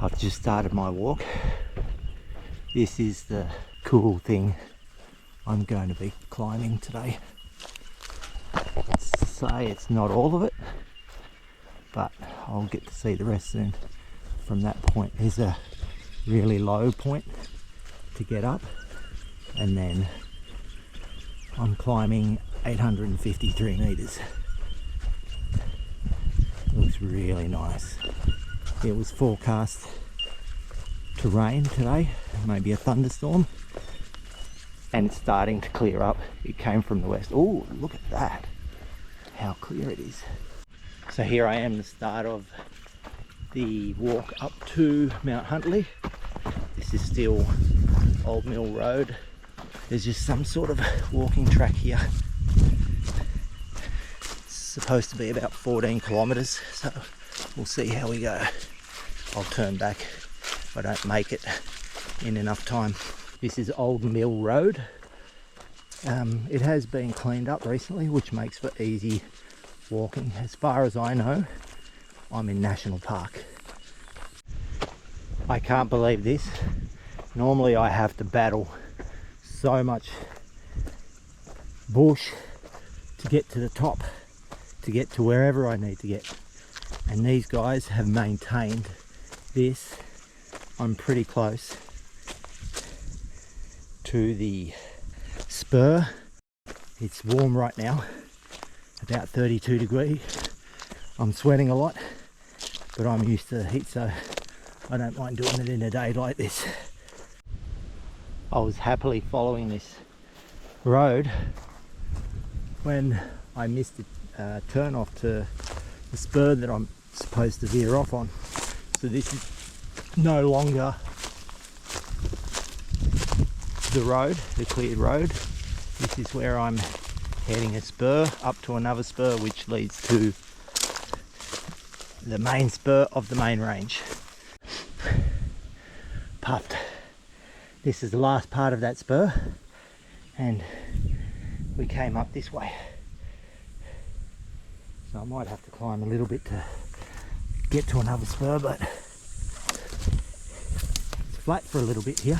I've just started my walk. This is the cool thing I'm going to be climbing today. Say it's not all of it, but I'll get to see the rest soon. From that point is a really low point to get up, and then I'm climbing 853 meters. It looks really nice. It was forecast to rain today, maybe a thunderstorm, and it's starting to clear up. It came from the west. Oh, look at that, how clear it is. So here I am, the start of the walk up to Mount Huntley. This is still Old Mill Road. There's just some sort of walking track here. It's supposed to be about 14 kilometers, so we'll see how we go. I'll turn back if I don't make it in enough time. This is Old Mill Road. It has been cleaned up recently, which makes for easy walking. As far as I know, I'm in National Park. I can't believe this. Normally I have to battle so much bush to get to the top, to get to wherever I need to get. And these guys have maintained this. I'm pretty close to the spur. It's warm right now, about 32 degrees. I'm sweating a lot, but I'm used to the heat, so I don't mind doing it in a day like this. I was happily following this road when I missed the turn off to the spur that I'm supposed to veer off on. So this is no longer the road, the cleared road. This is where I'm heading a spur up to another spur, which leads to the main spur of the main range. Puffed. This is the last part of that spur, and we came up this way. So I might have to climb a little bit to get to another spur, but it's flat for a little bit here.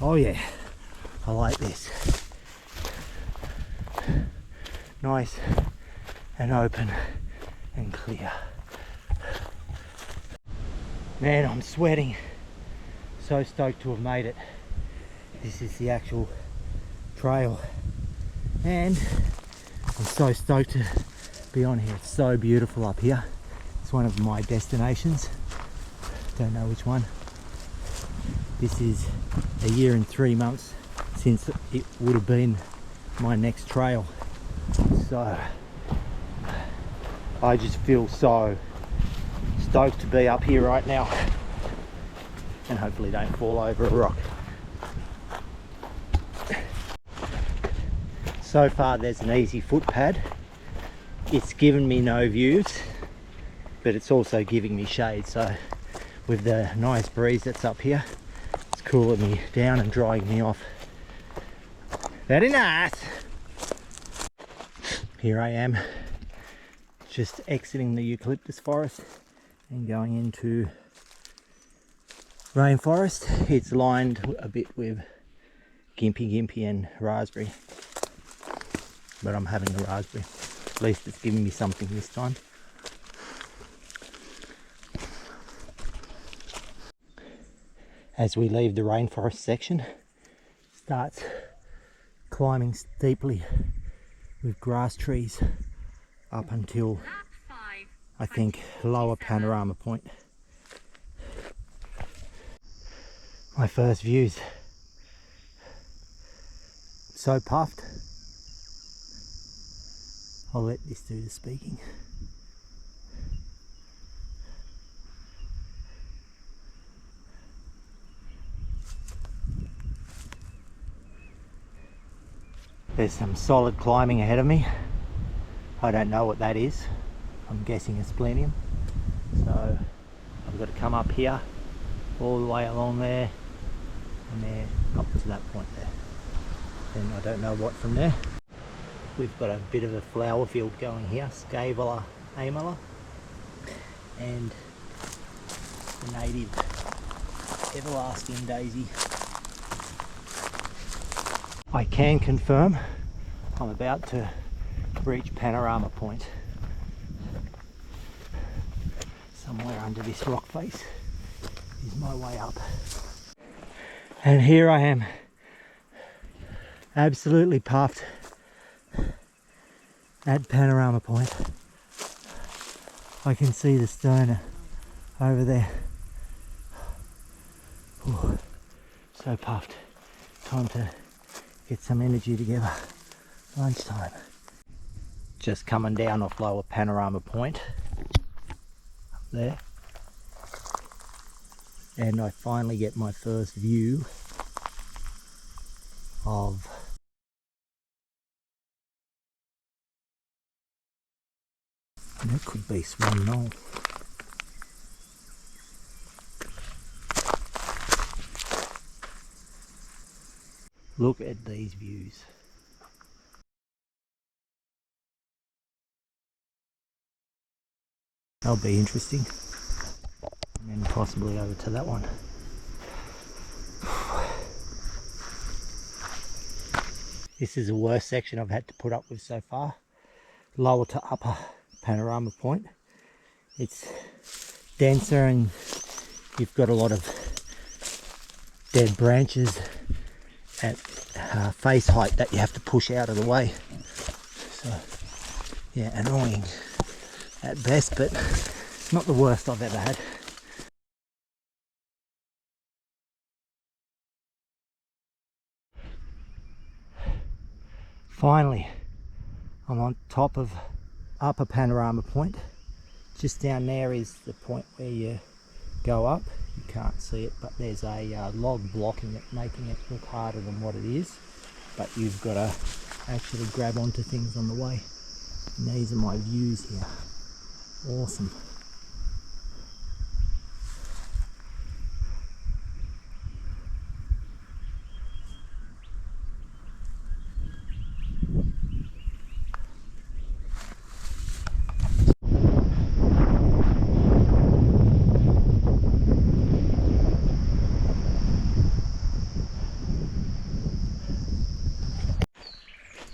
Oh yeah, I like this. Nice and open and clear. Man, I'm sweating. So stoked to have made it. This is the actual trail, and I'm so stoked to be on here. It's so beautiful up here. It's one of my destinations. Don't know which one. This is a year and 3 months since it would have been my next trail. So I just feel so stoked to be up here right now, and hopefully don't fall over a rock. So far there's an easy footpad. It's given me no views, but it's also giving me shade. So with the nice breeze that's up here, it's cooling me down and drying me off. Very nice. Here I am, just exiting the eucalyptus forest and going into rainforest. It's lined a bit with gimpy and raspberry, but I'm having the raspberry. At least it's giving me something this time. As we leave the rainforest section, starts climbing steeply with grass trees up until I think lower panorama point. My first views. So puffed. I'll let this do the speaking. There's some solid climbing ahead of me. I don't know what that is. I'm guessing a splenium. So I've got to come up here, all the way along there, and there, up to that point there. Then I don't know what from there. We've got a bit of a flower field going here, Scaevola amala, and the native everlasting daisy. I can confirm I'm about to reach panorama point. Somewhere under this rock face is my way up. And here I am, absolutely puffed at panorama point. I can see the stone over there. Ooh, so puffed. Time to get some energy together. Lunchtime. Just coming down off lower panorama point up there, and I finally get my first view of that could be Swan Knoll. Look at these views. They'll be interesting. And then possibly over to that one. This is the worst section I've had to put up with so far. Lower to upper panorama point. It's denser and you've got a lot of dead branches at face height that you have to push out of the way. So yeah, annoying at best, but not the worst I've ever had. Finally, I'm on top of upper panorama point. Just down there is the point where you go up. You can't see it, but there's a log blocking it, making it look harder than what it is. But you've got to actually grab onto things on the way. And these are my views here. Awesome.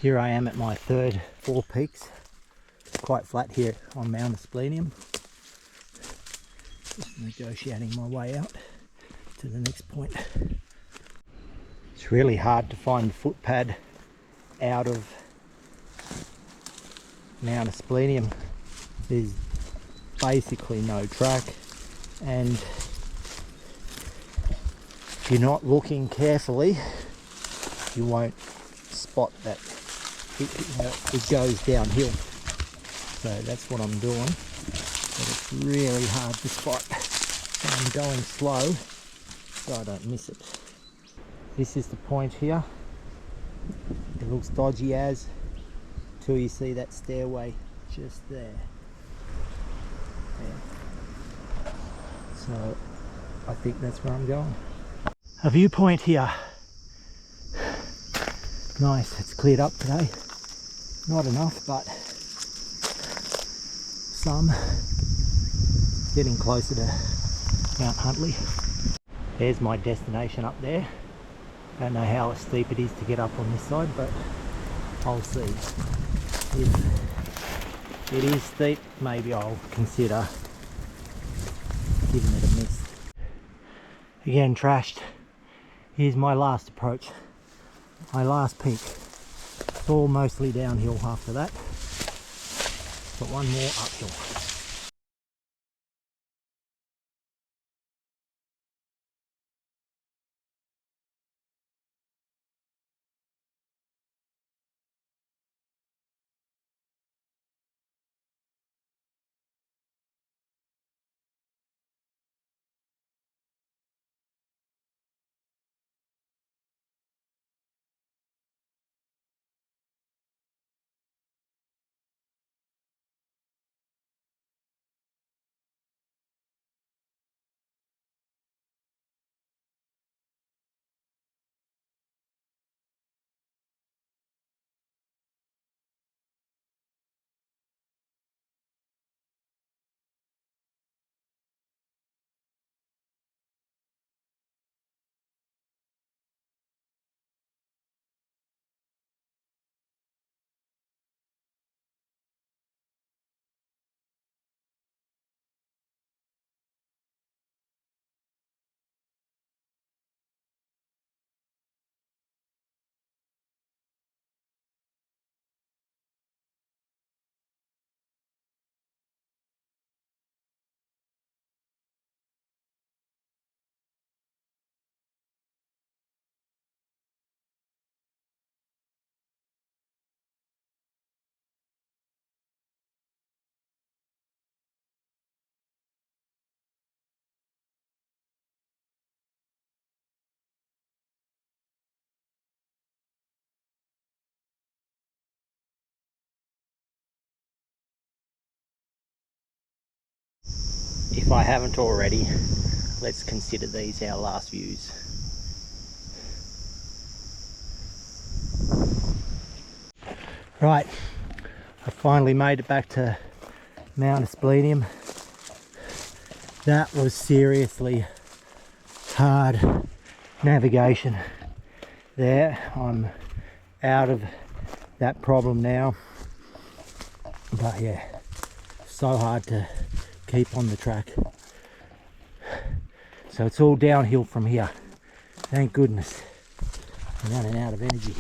Here I am at my third 4 peaks. Quite flat here on Mount Asplenium. Just negotiating my way out to the next point. It's really hard to find the footpad out of Mount Asplenium. There's basically no track, and if you're not looking carefully, you won't spot that it goes downhill. So that's what I'm doing, but it's really hard to spot. So I'm going slow so I don't miss it. This is the point here. It looks dodgy as till you see that stairway just there. Yeah. So I think that's where I'm going. A viewpoint here. Nice, it's cleared up today. Not enough, but some. Getting closer to Mount Huntley. There's my destination up there. Don't know how steep it is to get up on this side, but I'll see. If it is steep, maybe I'll consider giving it a miss. Again, trashed. Here's my last approach. My last peak. It's all mostly downhill after that, but one more uphill. if I haven't already, let's consider these our last views. Right, I finally made it back to Mount Asplenium. That was seriously hard navigation there. I'm out of that problem now, but yeah, so hard to keep on the track. So it's all downhill from here. Thank goodness. I'm running out of energy.